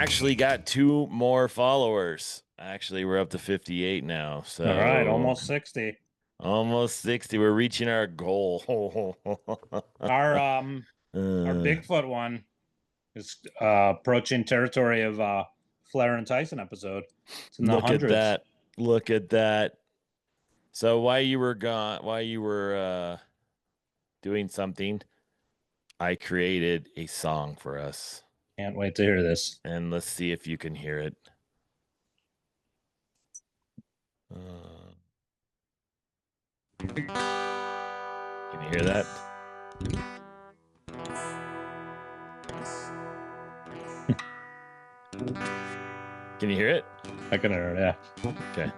actually got 2 more followers. Actually, we're up to 58 now. So all right, almost 60. Almost 60. We're reaching our goal. Our Bigfoot one is approaching territory of Flair and Tyson episode. It's in the Look at hundreds. that. Look at that. So while you were gone, while you were doing something, I created a song for us. Can't wait to hear this. And let's see if you can hear it. Can you hear that? Can you hear it? I can hear it, yeah. Okay.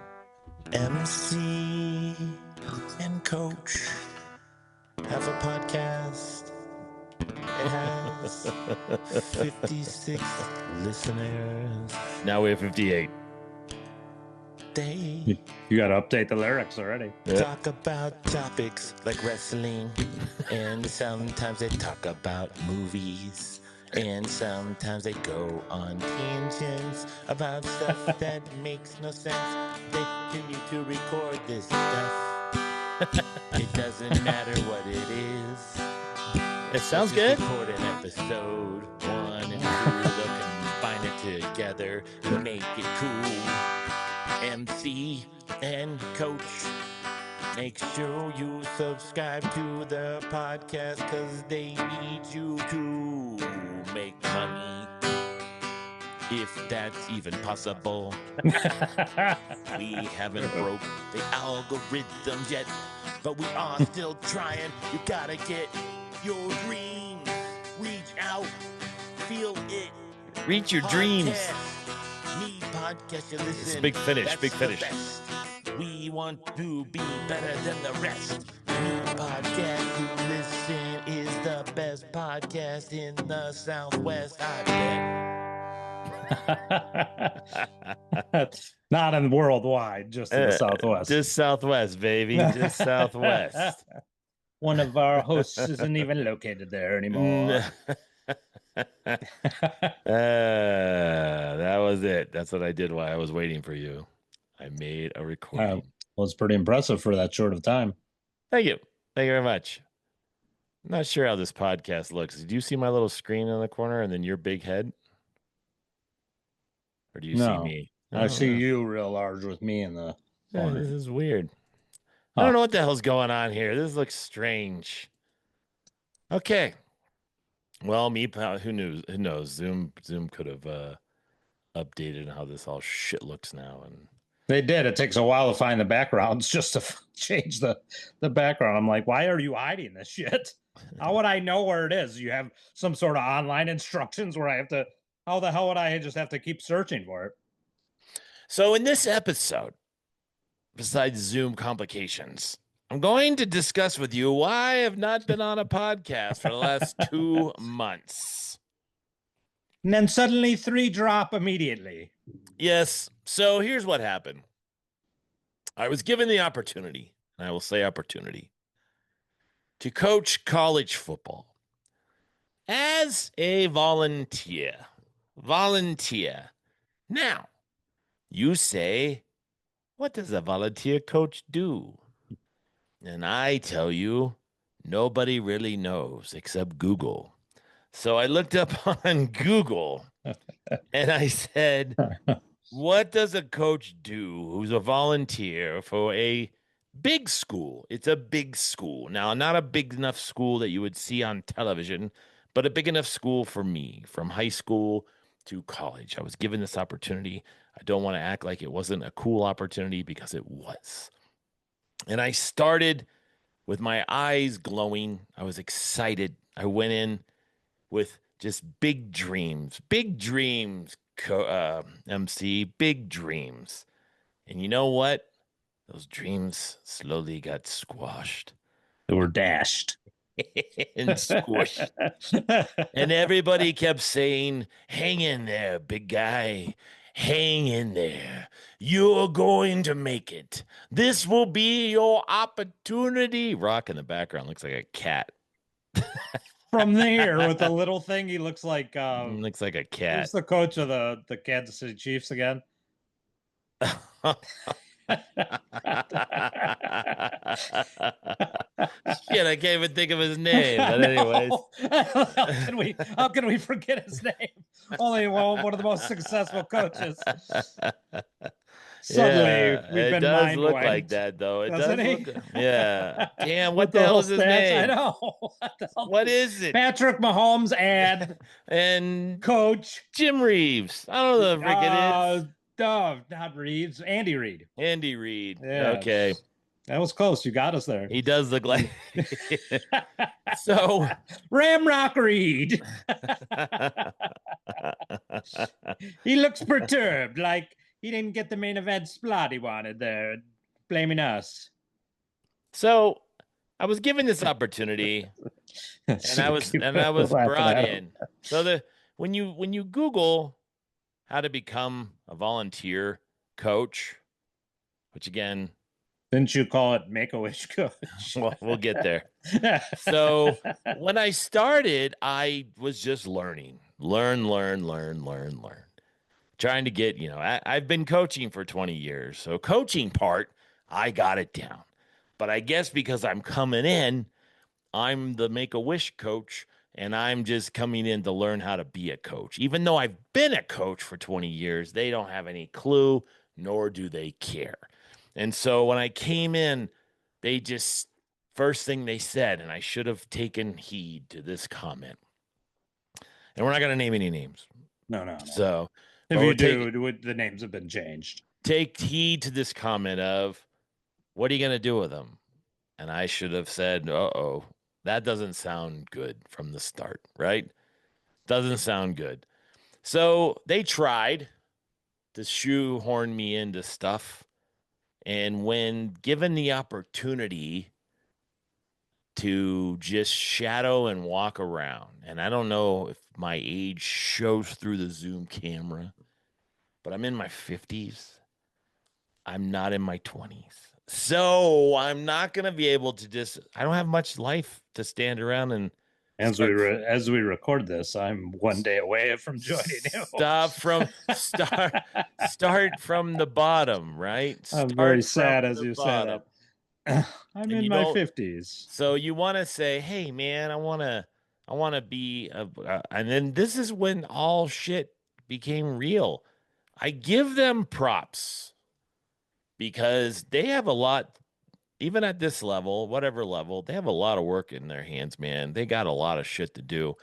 MC and Coach have a podcast. It has 56 listeners. Now we have 58. They You got to update the lyrics already. talk about topics like wrestling, and sometimes they talk about movies, and sometimes they go on tangents about stuff that makes no sense. They continue to record this stuff. It doesn't matter what it is. It sounds Let's just good. record an episode 1 and 2. They'll combine it together to make it cool. MC and Coach, make sure you subscribe to the podcast, because they need you to make money, if that's even possible. We haven't broke the algorithms yet, but we are still trying. You gotta get your dreams. Reach out, feel it. Reach your dreams. Me podcast, you listen. It's a big finish, That's big the finish. best. We want to be better than the rest. Me podcast, you listen, is the best podcast in the Southwest, I bet. Not in worldwide, just in the Southwest. Just Southwest, baby. Just Southwest. One of our hosts isn't even located there anymore. That was it. That's what I did while I was waiting for you. I made a recording. Well, it's pretty impressive for that short of time. Thank you. Thank you very much. I'm not sure how this podcast looks. Did you see my little screen in the corner and then your big head? Or do you see me? I see you real large with me in the corner. This is weird. I don't know what the hell's going on here. This looks strange. Okay. Well, who knows? Zoom could have updated how this all shit looks now. And they did. It takes a while to find the backgrounds just to change the background. I'm like, why are you hiding this shit? How would I know where it is? You have some sort of online instructions where I have to, how the hell would I just have to keep searching for it? So in this episode, besides Zoom complications, I'm going to discuss with you why I have not been on a podcast for the last 2 months. And then suddenly 3 drop immediately. Yes. So here's what happened. I was given the opportunity, and I will say opportunity, to coach college football as a volunteer. Now, you say, what does a volunteer coach do? And I tell you, nobody really knows except Google. So I looked up on Google and I said, what does a coach do who's a volunteer for a big school? It's a big school. Now, not a big enough school that you would see on television, but a big enough school for me, from high school to college. I was given this opportunity. I don't want to act like it wasn't a cool opportunity, because it was. And I started with my eyes glowing. I was excited. I went in with just big dreams, MC, big dreams. And you know what? Those dreams slowly got squashed. They were dashed. And squished. And everybody kept saying, hang in there, big guy. Hang in there. You're going to make it. This will be your opportunity. Rock in the background looks like a cat. from there with the little thing. He looks like Looks like a cat. who's the coach of the Kansas City Chiefs again? Shit, I can't even think of his name. But anyways, how can we forget his name? Only one of the most successful coaches. Suddenly, we've it been does mind look like wiped. that, though. It Doesn't does he? look. Yeah. Damn. With What the hell is his stats. I name? know. What is it? Patrick Mahomes and And Coach Jim Reeves. I don't know the frick it is. No, not Reeves. Andy Reid. Andy Reid. Yeah. Okay. That was close. You got us there. He does look like. So Ramrock Reed. He looks perturbed, like he didn't get the main event spot he wanted there, blaming us. So I was given this opportunity, and I was brought in. So when you Google how to become a volunteer coach, which again, didn't you call it Make-A-Wish coach? Well, we'll get there. So when I started, I was just learn, trying to get, I've been coaching for 20 years. So coaching part, I got it down. But I guess because I'm coming in, I'm the Make-A-Wish coach, and I'm just coming in to learn how to be a coach. Even though I've been a coach for 20 years, they don't have any clue, nor do they care. And so when I came in, they just, first thing they said, and I should have taken heed to this comment. And we're not going to name any names. No. So if you do, the names have been changed. Take heed to this comment of, what are you going to do with them? And I should have said, uh-oh, that doesn't sound good from the start, right? Doesn't sound good. So they tried to shoehorn me into stuff. And when given the opportunity to just shadow and walk around, and I don't know if my age shows through the Zoom camera, but I'm in my 50s. I'm not in my 20s. So I'm not going to be able to I don't have much life to stand around and. As we record this, I'm one day away from joining you. Start from the bottom, right? I'm very sad as you say that. I'm in my 50s. So you want to say, hey man, I want to be and then this is when all shit became real. I give them props because they have a lot. Even at this level, whatever level, they have a lot of work in their hands, man. They got a lot of shit to do.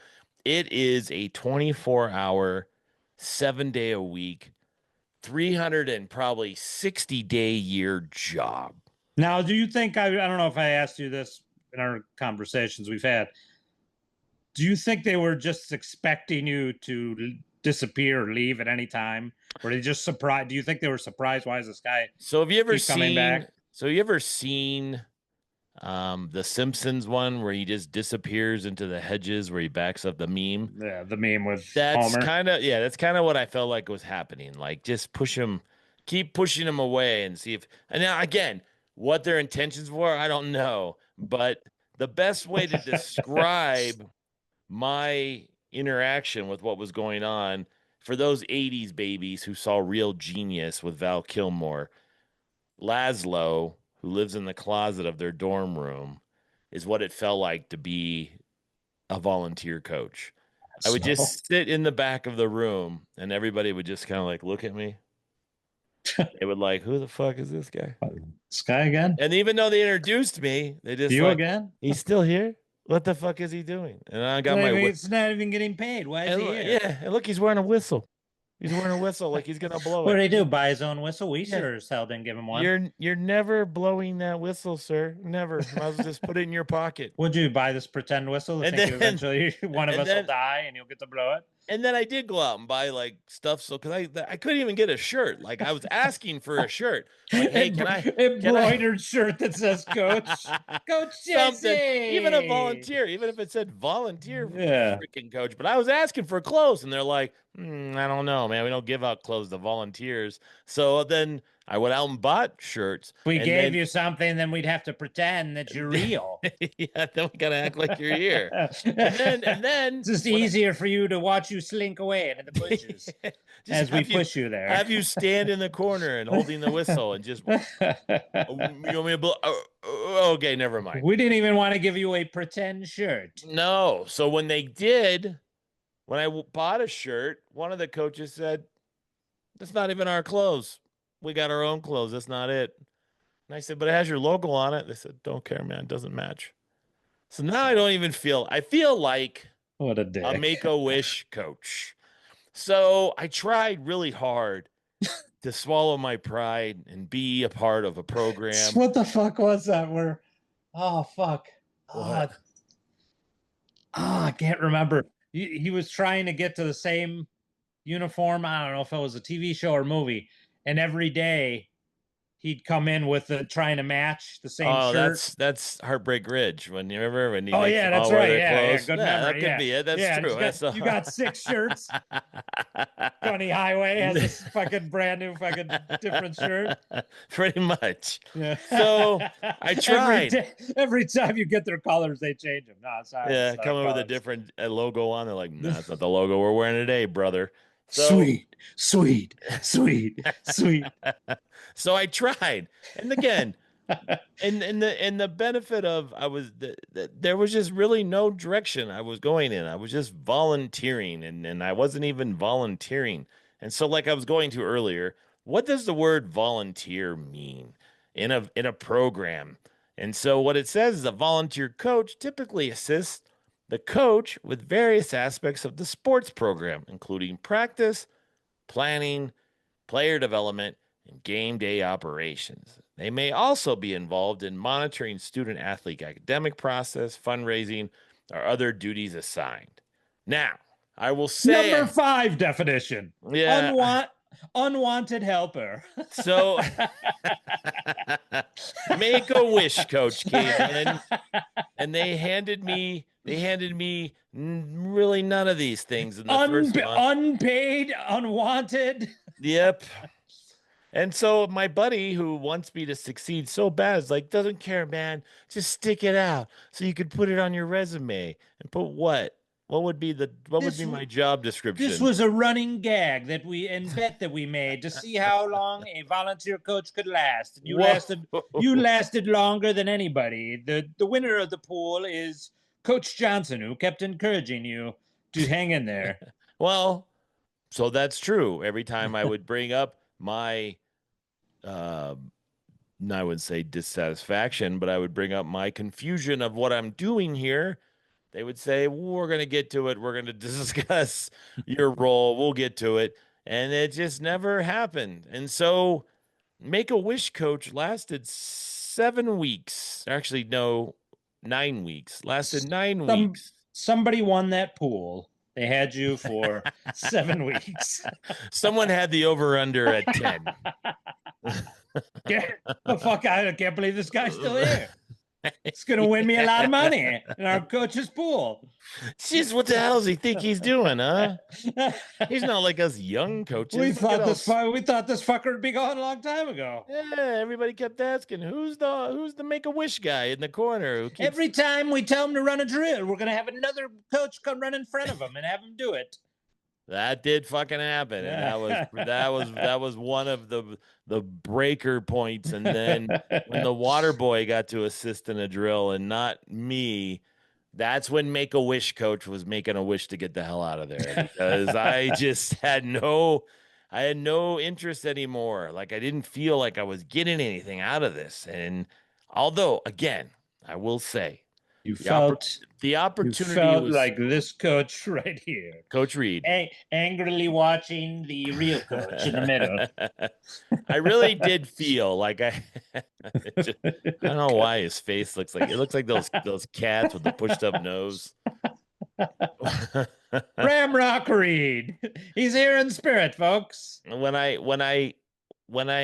It is a 24-hour, 7-day a week, 360-day-year job. Now, do you think, I don't know if I asked you this in our conversations we've had, do you think they were just expecting you to disappear or leave at any time? Were they just surprised? Do you think they were surprised? Why is this guy have you ever coming back? So you ever seen the Simpsons one where he just disappears into the hedges where he backs up the meme? Yeah, the meme with that's Homer. That's kind of what I felt like was happening. Like just keep pushing him away and see if. And now again, what their intentions were, I don't know. But the best way to describe my interaction with what was going on for those 80s babies who saw Real Genius with Val Kilmer. Laszlo, who lives in the closet of their dorm room, is what it felt like to be a volunteer coach. I would just sit in the back of the room and everybody would just kind of like look at me. They would like, who the fuck is this guy? This guy again? And even though they introduced me, they just again? He's still here? What the fuck is he doing? And I got it's not even getting paid. Why is he here? Yeah, and look, he's wearing a whistle. He's wearing a whistle like he's gonna blow it. What did he do? Buy his own whistle? We sure as hell didn't give him one. You're never blowing that whistle, sir. Never. Might as well just put it in your pocket. Would you buy this pretend whistle? And think eventually one of us will die and you'll get to blow it? And then I did go out and buy like stuff. So because I couldn't even get a shirt. Like I was asking for a shirt. Like, hey, can I embroidered shirt that says Coach something? Even a volunteer, even if it said volunteer, freaking coach. But I was asking for clothes, and they're like, I don't know, man. We don't give out clothes to volunteers. So then I went out and bought shirts. If we and gave then, you something, then we'd have to pretend that you're real. yeah, then we gotta act like you're here. And then It's just when easier for you to watch you slink away into the bushes just as we push you there. have you stand in the corner and holding the whistle and just, you want me to blow? Okay, never mind. We didn't even want to give you a pretend shirt. No. So when they did, when I bought a shirt, one of the coaches said, "That's not even our clothes. We got our own clothes. That's not it." And I said, "But it has your logo on it." They said, "Don't care, man. It doesn't match." So now I don't even I feel like What a dick. a Make-A-Wish coach. So I tried really hard to swallow my pride and be a part of a program. What the fuck was that? Oh, fuck. What? I can't remember. He was trying to get to the same uniform. I don't know if it was a TV show or movie. And every day he'd come in with trying to match the same shirt. That's Heartbreak Ridge. When you remember when he Oh makes yeah, them that's all wear right. their Yeah, clothes. good Yeah, memory. that could be it. That's true. You got 6 shirts. Funny Highway has this fucking brand new fucking different shirt. Pretty much. Yeah. So I tried. Every time you get their colors, they change them. No, sorry. Yeah, it's come up with a colors. different logo on. They're like, "Nah, that's not the logo we're wearing today, brother." So, Sweet, sweet, sweet, sweet. so I tried, and again, and the benefit of there was just really no direction I was going in. I was just volunteering, and I wasn't even volunteering. And so, like I was going to earlier, what does the word volunteer mean in a program? And so what it says is a volunteer coach typically assists the coach with various aspects of the sports program, including practice, planning, player development, and game day operations. They may also be involved in monitoring student athlete academic process, fundraising, or other duties assigned. Now, I will say Number 5 definition. Yeah. Unwanted helper. So Make-A-Wish coach came in and they handed me really none of these things in the first month. Unpaid, unwanted. Yep. And so my buddy who wants me to succeed so bad is like, doesn't care, man. Just stick it out so you could put it on your resume. And put what? What would be my job description? This was a running gag that we made to see how long a volunteer coach could last. And you lasted longer than anybody. The winner of the pool is Coach Johnson, who kept encouraging you to hang in there. Well, so that's true. Every time I would bring up my I wouldn't say dissatisfaction, but I would bring up my confusion of what I'm doing here. They would say, "We're going to get to it. We're going to discuss your role. We'll get to it." And it just never happened. And so Make-A-Wish coach lasted 7 weeks. Actually, no, 9 weeks. Lasted 9 weeks. Somebody won that pool. They had you for 7 weeks. Someone had the over-under at 10. The fuck, I can't believe this guy's still here. It's going to win me a lot of money in our coach's pool. Jeez, what the hell does he think he's doing, huh? He's not like us young coaches. We thought this fucker would be gone a long time ago. Yeah, everybody kept asking, who's the Make-A-Wish guy in the corner? Every time we tell him to run a drill, we're going to have another coach come run in front of him and have him do it. That did fucking happen, and that was one of the breaker points. And then when the water boy got to assist in a drill and not me, that's when Make-A-Wish coach was making a wish to get the hell out of there, because I just had no interest anymore. Like, I didn't feel like I was getting anything out of this. And although, again, I will say, the opportunity was like this coach right here, Coach Reed, angrily watching the real coach in the middle. I really did feel like I don't know why his face looks like those cats with the pushed up nose. Ramrock Reed, he's here in spirit, folks. When I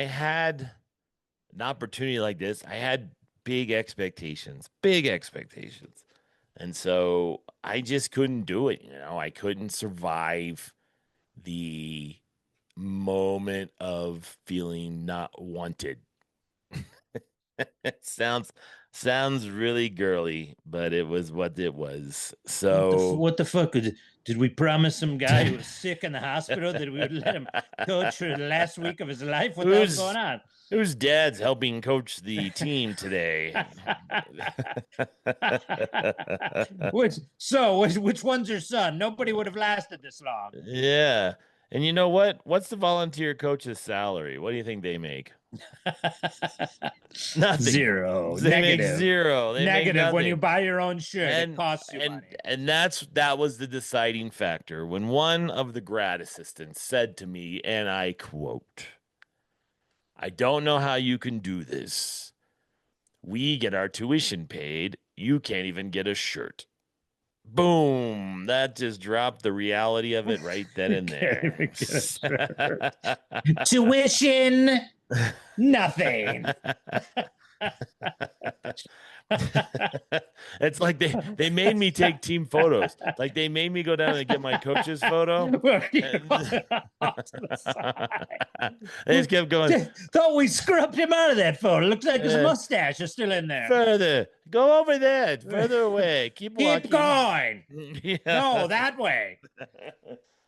had an opportunity like this, I had big expectations. And so I just couldn't do it. I couldn't survive the moment of feeling not wanted. It sounds really girly, but it was what it was. So What the fuck? Did we promise some guy who was sick in the hospital that we would let him coach for the last week of his life? What the hell's going on? Whose dad's helping coach the team today? which one's your son? Nobody would have lasted this long. Yeah. And you know what? What's the volunteer coach's salary? What do you think they make? Nothing. Zero. They Negative. make zero. They Negative. make When you buy your own shirt, and, it costs you and, money. And that was the deciding factor. When one of the grad assistants said to me, and I quote, "I don't know how you can do this. We get our tuition paid. You can't even get a shirt." Boom. That just dropped the reality of it right then and there. Tuition, nothing. It's like they made me take team photos. Like they made me go down and get my coach's photo. They just kept going. Thought we scrubbed him out of that photo. Looks like his mustache is still in there. Further. Go over there. Further away. Keep walking. Keep going. Yeah. No, that way.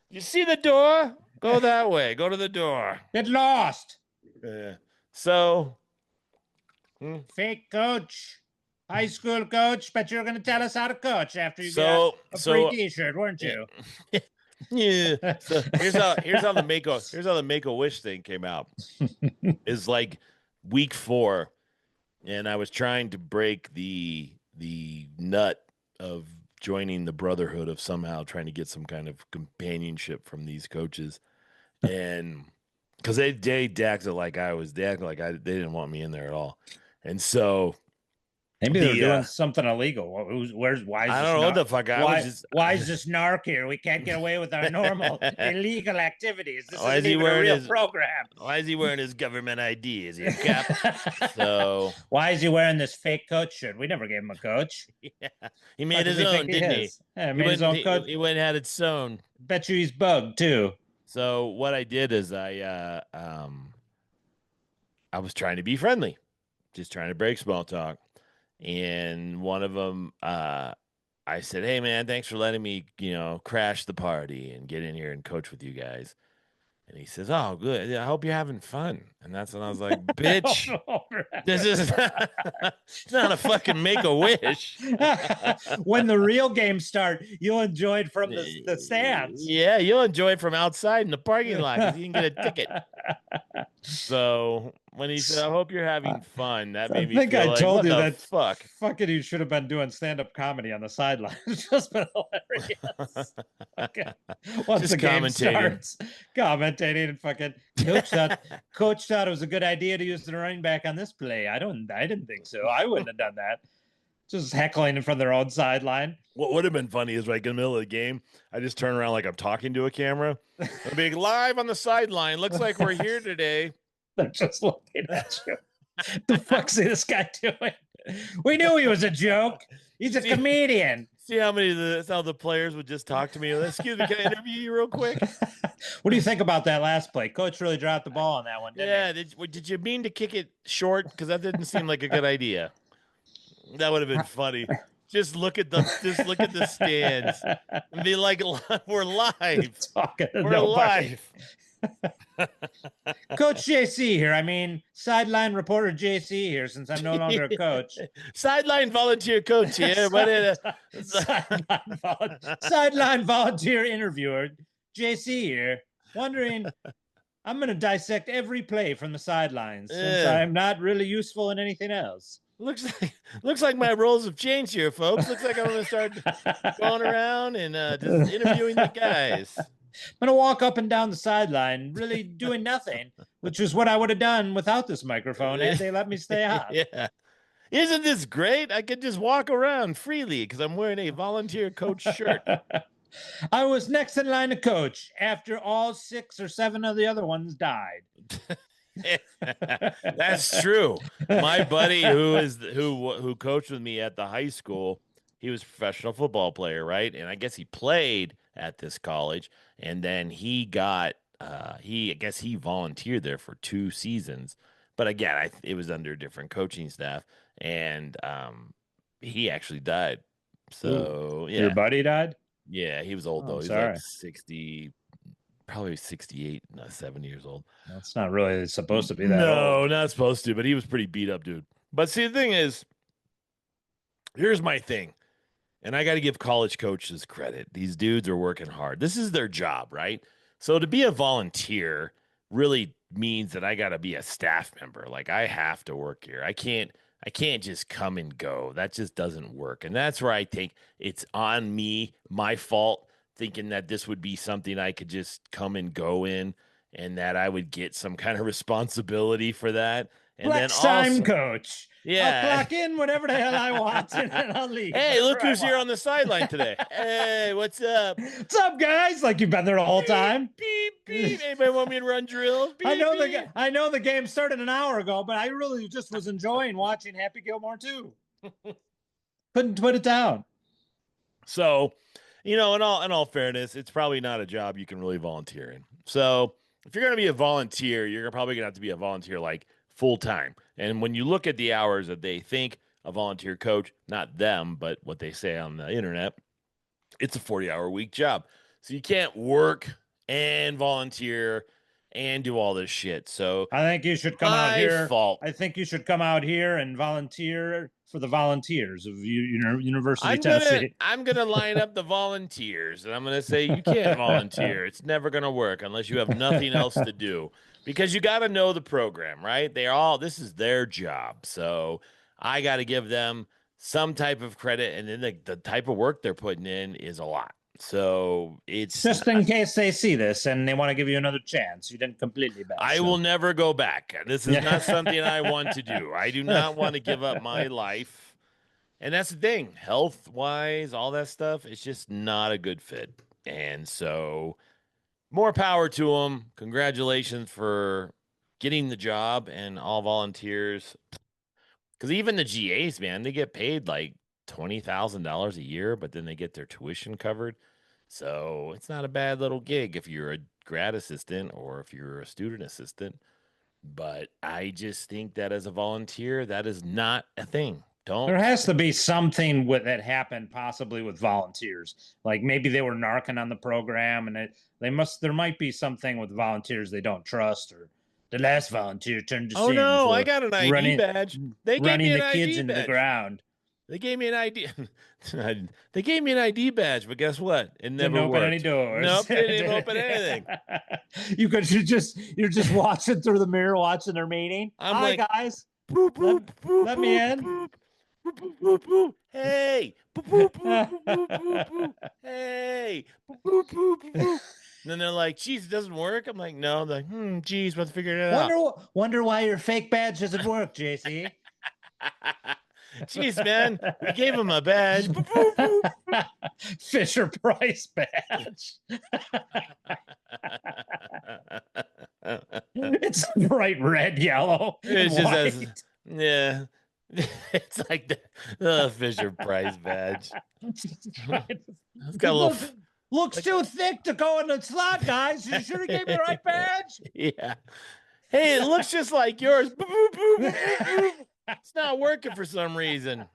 You see the door? Go that way. Go to the door. Get lost. So fake coach. High school coach, but you're going to tell us how to coach after you got a free T-shirt, weren't you? Yeah. So here's how the Make-A-Wish thing came out. Is like week 4, and I was trying to break the nut of joining the brotherhood of somehow trying to get some kind of companionship from these coaches, and because they acted like they didn't want me in there at all, and so. Maybe they're doing something illegal. I don't know what the fuck. Why is this narc here? We can't get away with our normal illegal activities. This isn't even a real program. Why is he wearing his government ID? Is he a cap? So why is he wearing this fake coach shirt? We never gave him a coach. Yeah. He made his own, didn't he? Yeah, made his own coach. He went and had it sewn. Bet you he's bugged too. So what I did is I was trying to be friendly, just trying to break small talk. And one of them, I said, "Hey man, thanks for letting me, crash the party and get in here and coach with you guys." And he says, "Oh, good. I hope you're having fun." And that's when I was like, "Bitch, this is not a fucking Make-A-Wish." When the real games start, you'll enjoy it from the stands. Yeah, you'll enjoy it from outside in the parking lot because you can get a ticket. So when he said, "I hope you're having fun," that made me feel like, I told you that fucking you should have been doing stand-up comedy on the sideline. It's just been hilarious. Okay. Once just the game starts, commentating and fucking coach thought it was a good idea to use the running back on this play. I didn't think so. I wouldn't have done that. Just heckling in front of their own sideline. What would have been funny is like in the middle of the game, I just turn around like I'm talking to a camera. I'm being live on the sideline. Looks like we're here today. They're just looking at you. The fuck's this guy doing? We knew he was a joke. He's a comedian. See how the players would just talk to me. "Excuse me, can I interview you real quick?" What do you think about that last play? Coach really dropped the ball on that one, didn't he? Did you mean to kick it short? Because that didn't seem like a good idea. That would have been funny. Just look at the stands and be like, "We're live. We're live." Coach JC here. I mean, sideline reporter JC here, since I'm no longer a coach. Sideline volunteer coach here. Sideline volunteer interviewer JC here. Wondering, I'm going to dissect every play from the sidelines since I'm not really useful in anything else. Looks like my roles have changed here, folks. Looks like I'm going to start going around and just interviewing the guys. I'm going to walk up and down the sideline, really doing nothing, which is what I would have done without this microphone, and they let me stay on. Yeah. Isn't this great? I could just walk around freely because I'm wearing a volunteer coach shirt. I was next in line to coach after all 6 or 7 of the other ones died. That's true. My buddy who coached with me at the high school, he was a professional football player, right? And I guess he played at this college, and then he got I guess he volunteered there for 2 seasons, but again, it was under a different coaching staff, and he actually died. Ooh, So your yeah, buddy died? yeah, he was old Oh, though. I'm He was like sorry. 60, probably 68, not 70 years old. That's not really supposed to be that No, old. not supposed to, but he was pretty beat up, dude. But see, the thing is, here's my thing. And I got to give college coaches credit. These dudes are working hard. This is their job, right? So to be a volunteer really means that I got to be a staff member. Like I have to work here. I can't just come and go. That just doesn't work. And that's where I think it's on me, my fault, thinking that this would be something I could just come and go in and that I would get some kind of responsibility for that. And then Flex time, also, coach. I'll yeah. clock in whenever the hell I want, and then I'll leave Hey, whenever look I who's here want. on the sideline today. Hey, what's up? What's up, guys? Like you've been there the whole time. Beep, beep. Anybody want me to run drills? Beep, beep. I know the game started an hour ago, but I really just was enjoying watching Happy Gilmore too. Couldn't put it down. So, in all fairness, it's probably not a job you can really volunteer in. So, if you're going to be a volunteer, you're probably going to have to be a volunteer like full time. And when you look at the hours that they think a volunteer coach, not them, but what they say on the internet, it's a 40-hour week job. So you can't work and volunteer and do all this shit. So I think you should come out my here. fault. I think you should come out here and volunteer for the volunteers of University of Tennessee. I'm gonna line up the volunteers and I'm gonna say you can't volunteer. It's never gonna work unless you have nothing else to do. Because you gotta know the program, right? This is their job. So I gotta give them some type of credit, and then the type of work they're putting in is a lot. So it's Just in case they see this and they want to give you another chance. You didn't completely bash I them. will never go back. This is not something I want to do. I do not want to give up my life. And that's the thing, health wise, all that stuff, it's just not a good fit. And so, more power to them. Congratulations for getting the job and all volunteers. Because even the GAs, man, they get paid like $20,000 a year, but then they get their tuition covered. So it's not a bad little gig if you're a grad assistant or if you're a student assistant. But I just think that as a volunteer, that is not a thing. There has to be something that happened possibly with volunteers. Like maybe they were narking on the program and there might be something with volunteers they don't trust, or the last volunteer turned us Oh in no, for I got an ID badge. They gave me running an the kids ID into the badge. ground. They gave me an ID. They gave me an ID badge, but guess what? It never Didn't open worked. any doors. Nope, didn't even open anything. You're just watching through the mirror, watching their meeting. I'm Hi like, guys, boop, boop, boop, let me boop, in. boop, boop, boop, boop, boop. Hey, boop, boop, boop, boop, boop, boop. Hey, boop, boop, boop, boop. And then they're like, geez, it doesn't work. I'm like, no. They're like, geez, we'll figure it out. Wonder why your fake badge doesn't work, JC. Jeez, man, we gave him a badge. Boop, boop, boop. Fisher Price badge. It's bright red, yellow, It's and just white. yeah. It's like the Fisher Price badge. It's got a little. Looks too thick to go in the slot, guys. You should have gave me the right badge. Yeah. Hey, it looks just like yours. Boop, boop, boop, boop, boop. It's not working for some reason.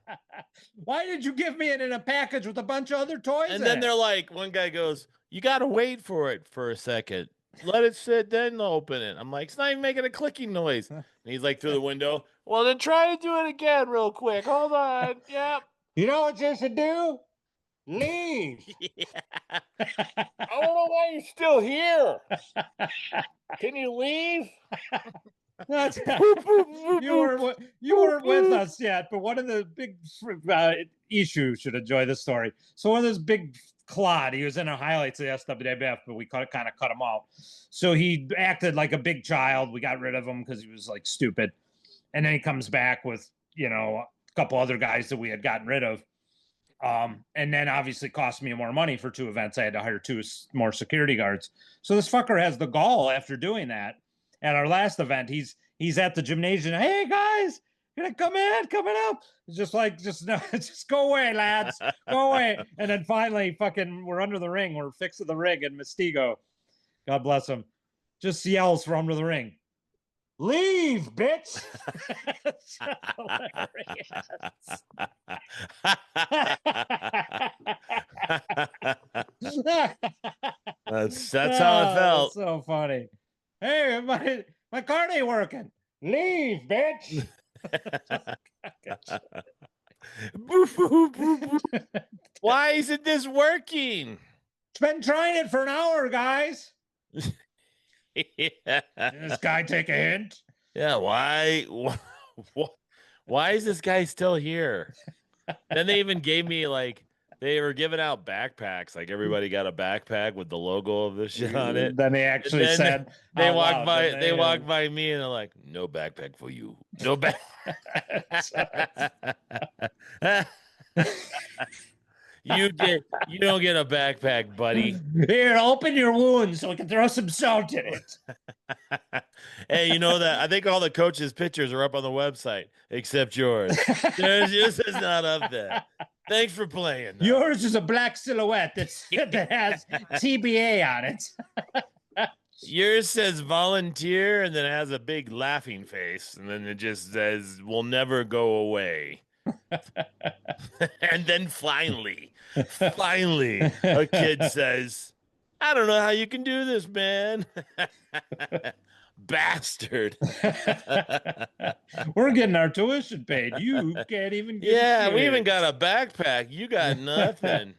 Why did you give me it in a package with a bunch of other toys? And then they're like, one guy goes, you got to wait for it for a second. Let it sit, then open it. I'm like, it's not even making a clicking noise. And he's like through the window. Well, then try to do it again real quick. Hold on. Yep. You know what you should do? Leave. Yeah. I don't know why you're still here. Can you leave? You weren't with us yet, but one of the big issues should enjoy this story. So one of those big clod, he was in the highlights of the SWWF, but we kind of cut him off. So he acted like a big child. We got rid of him because he was like stupid, and then he comes back with a couple other guys that we had gotten rid of. And then obviously cost me more money for 2 events. I had to hire 2 more security guards. So this fucker has the gall after doing that. At our last event, he's at the gymnasium. Hey guys, gonna come up. It's just like, just go away, lads. Go away. And then finally we're under the ring. We're fixing the rig and Mystigo. God bless him. just yells from under the ring. Leave, bitch. It's hilarious. That's how it felt. That's so funny. Hey, my card ain't working. Leave, bitch. Why isn't this working? It's been trying it for an hour, guys. Yeah. Did this guy take a hint? Yeah, why is this guy still here? Then they even gave me like they were giving out backpacks. Like everybody got a backpack with the logo of the shit on it. Then they actually then said they out walked loud, by didn't they they? walked by me and they're like, no backpack for you. No back. You don't get a backpack, buddy. Here, open your wound so we can throw some salt in it. Hey, you know that I think all the coaches' pictures are up on the website except yours. Yours is not up there. Thanks for playing. Though. Yours is a black silhouette that has TBA on it. Yours says volunteer and then it has a big laughing face, and then it just says "will never go away." And then finally, a kid says, "I don't know how you can do this, man." Bastard. We're getting our tuition paid. You can't even get Yeah, we shit. even got a backpack. You got nothing.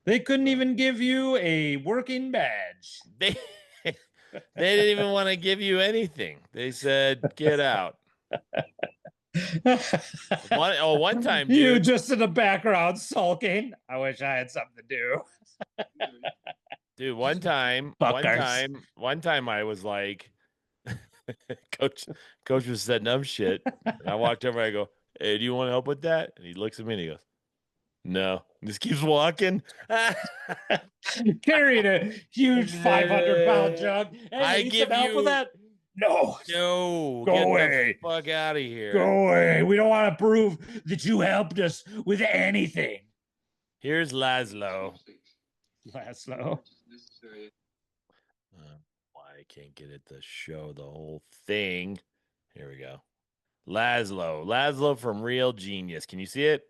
They couldn't even give you a working badge. They didn't even want to give you anything. They said, "Get out." One time, dude. You just in the background sulking. I wish I had something to do. Dude, one time I was like, coach was setting up shit. And I walked over, I go, "Hey, do you want to help with that?" And he looks at me and he goes, "No." And just keeps walking. Carrying a huge 500-pound jug. Hey, I need give some help you- with that. No. No, Go get away. the fuck out of here. Go away. We don't want to prove that you helped us with anything. Here's Laszlo. Laszlo. Why I can't get it to show the whole thing. Here we go. Laszlo from Real Genius. Can you see it?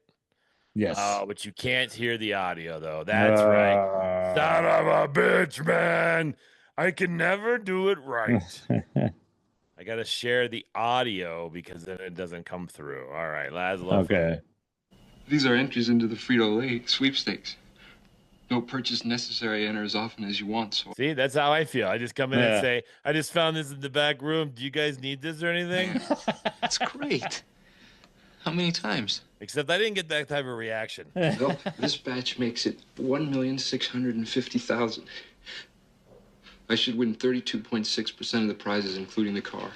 Yes. Oh, but you can't hear the audio though. That's right. Son of a bitch, man. I can never do it right. I gotta share the audio because then it doesn't come through. All right, Laszlo. Okay. These are entries into the Frito-Lay sweepstakes. No purchase necessary. Enter as often as you want. So See, that's how I feel. I just come in and say, "I just found this in the back room. Do you guys need this or anything?" that's great. How many times? Except I didn't get that type of reaction. Well, this batch makes it 1,650,000. I should win 32.6% of the prizes, including the car.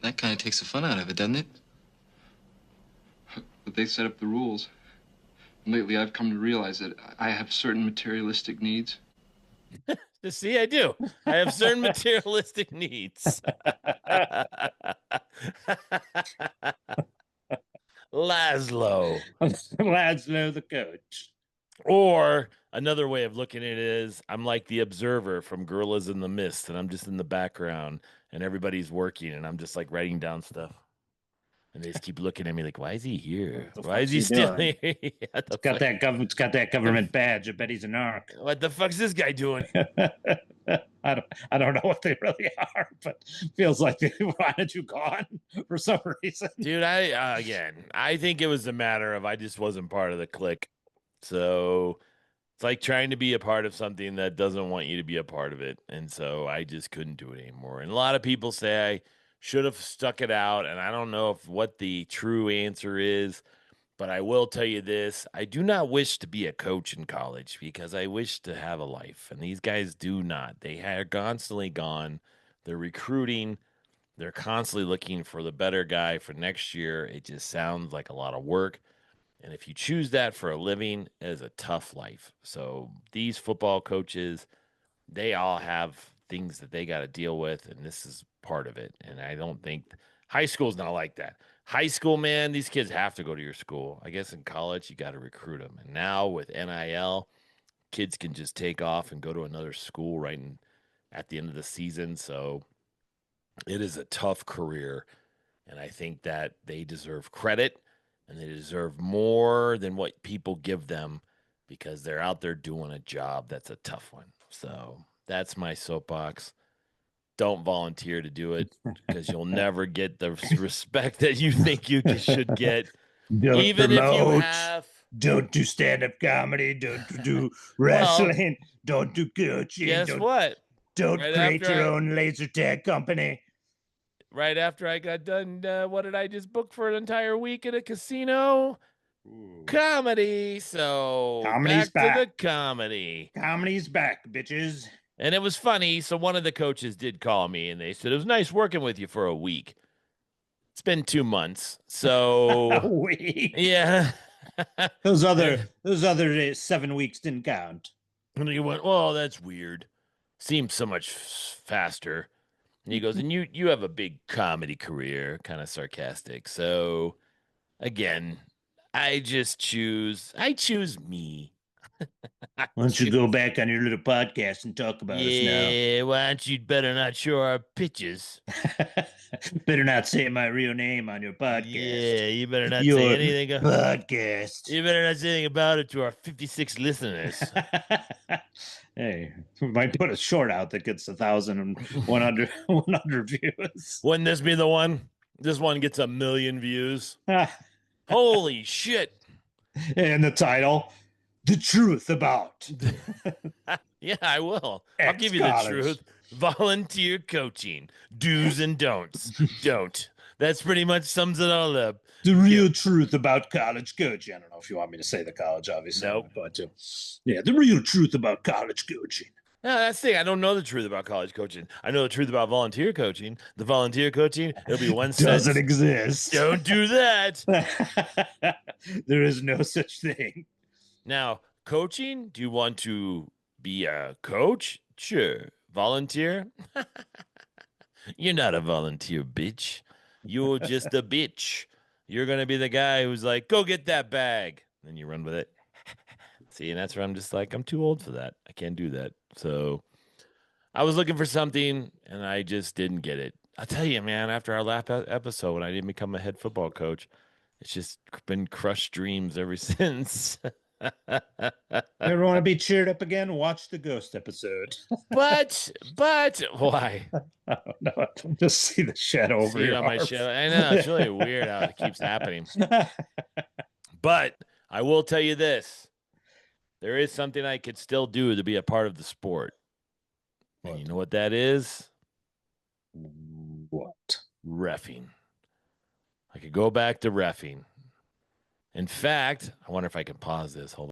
That kind of takes the fun out of it, doesn't it? But they set up the rules. And lately, I've come to realize that I have certain materialistic needs. See, I do. I have certain materialistic needs. Laszlo. Laszlo the coach. Or another way of looking at it is I'm like the observer from Gorillas in the Mist, and I'm just in the background and everybody's working and I'm just like writing down stuff. And they just keep looking at me like, why is he here? Why is he still here? It's got that government badge. I bet he's a narc. What the fuck's this guy doing? I don't know what they really are, but feels like they wanted you gone for some reason. Dude, I think it was a matter of I just wasn't part of the clique. So it's like trying to be a part of something that doesn't want you to be a part of it. And so I just couldn't do it anymore. And a lot of people say I should have stuck it out. And I don't know what the true answer is, but I will tell you this. I do not wish to be a coach in college because I wish to have a life. And these guys do not. They are constantly gone. They're recruiting. They're constantly looking for the better guy for next year. It just sounds like a lot of work. And if you choose that for a living, it is a tough life. So these football coaches, they all have things that they got to deal with, and this is part of it. And I don't think high school's not like that. High school, man, these kids have to go to your school. I guess in college, you got to recruit them. And now with NIL, kids can just take off and go to another school right in at the end of the season. So it is a tough career. And I think that they deserve credit and they deserve more than what people give them because they're out there doing a job that's a tough one. So that's my soapbox. Don't volunteer to do it because you'll never get the respect that you think you should get. Don't Even if you promote. have. Don't do stand-up comedy. Don't do wrestling. Don't do coaching. Guess what? Don't Right create after your I- own laser tag company. Right after I got done, what did I just book for an entire week at a casino? Comedy. So Comedy's back to the back. comedy. Comedy's back, bitches. And it was funny. So one of the coaches did call me and they said, it was nice working with you for a week. It's been 2 months. A So week. yeah. Those other 7 weeks didn't count. And he went, oh, that's weird. Seems so much faster. And he goes, and you have a big comedy career, kind of sarcastic. So again, I choose me. Why don't you go back on your little podcast and talk about us now? Yeah, why don't you better not show our pictures? Better not say my real name on your podcast. Yeah, you better not Your say anything. podcast. You better not say anything about it to our 56 listeners. Hey, we might put a short out that gets 1,100 views. Wouldn't this be the one? This one gets 1 million views. Holy shit. And the title, The Truth About. Yeah, I will. I'll give you the Ex-college. truth. Volunteer coaching. Do's and don'ts. Don't. That's pretty much sums it all up. The real truth about college coaching. I don't know if you want me to say the college, obviously. Nope. But yeah, the real truth about college coaching. No, that's the thing. I don't know the truth about college coaching. I know the truth about volunteer coaching. The volunteer coaching, it'll be one Doesn't sentence. exist. Don't do that. There is no such thing. Now, coaching, do you want to be a coach? Sure. Volunteer? You're not a volunteer, bitch. You're just a bitch. You're going to be the guy who's like, go get that bag. And you run with it. See, and that's where I'm just like, I'm too old for that. I can't do that. So I was looking for something and I just didn't get it. I'll tell you, man, after our last episode, when I didn't become a head football coach, it's just been crushed dreams ever since. Ever want to be cheered up again? Watch the ghost episode. but why? I don't know. Just see the shadow over See it your on my arm. show. I know it's really weird how it keeps happening. But I will tell you this: there is something I could still do to be a part of the sport. And you know what that is? What? Reffing. I could go back to reffing. In fact, I wonder if I can pause this. Hold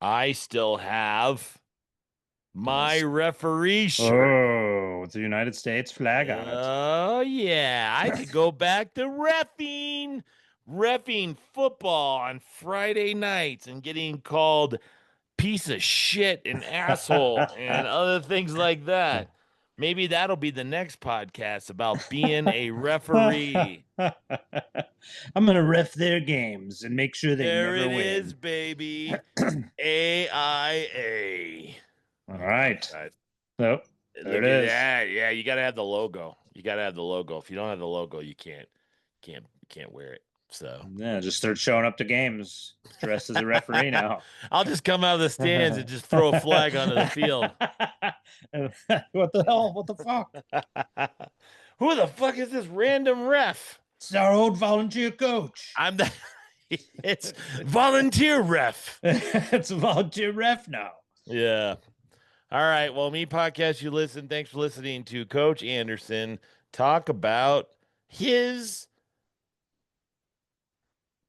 on. I still have my referee shirt. Oh, with the United States flag on it. Oh, yeah. I could go back to reffing football on Friday nights and getting called piece of shit and asshole and other things like that. Maybe that'll be the next podcast about being a referee. I'm going to ref their games and make sure they There never it win. is, baby. AIA. All right. God. So, Look there it at is. that. Yeah, you got to have the logo. You got to have the logo. If you don't have the logo, you can't wear it. So Yeah, just start showing up to games dressed as a referee now. I'll just come out of the stands and just throw a flag onto the field. What the hell? What the fuck? Who the fuck is this random ref? It's our old volunteer coach. I'm the it's volunteer ref. It's a volunteer ref now. Yeah. All right. Well, me podcast you listen. Thanks for listening to Coach Anderson talk about his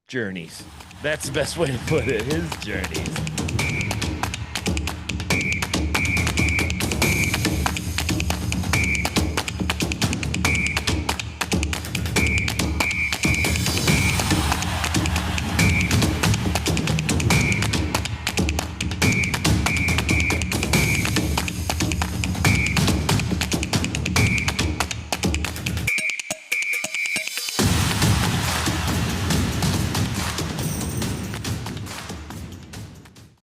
journeys. That's the best way to put it. His journeys.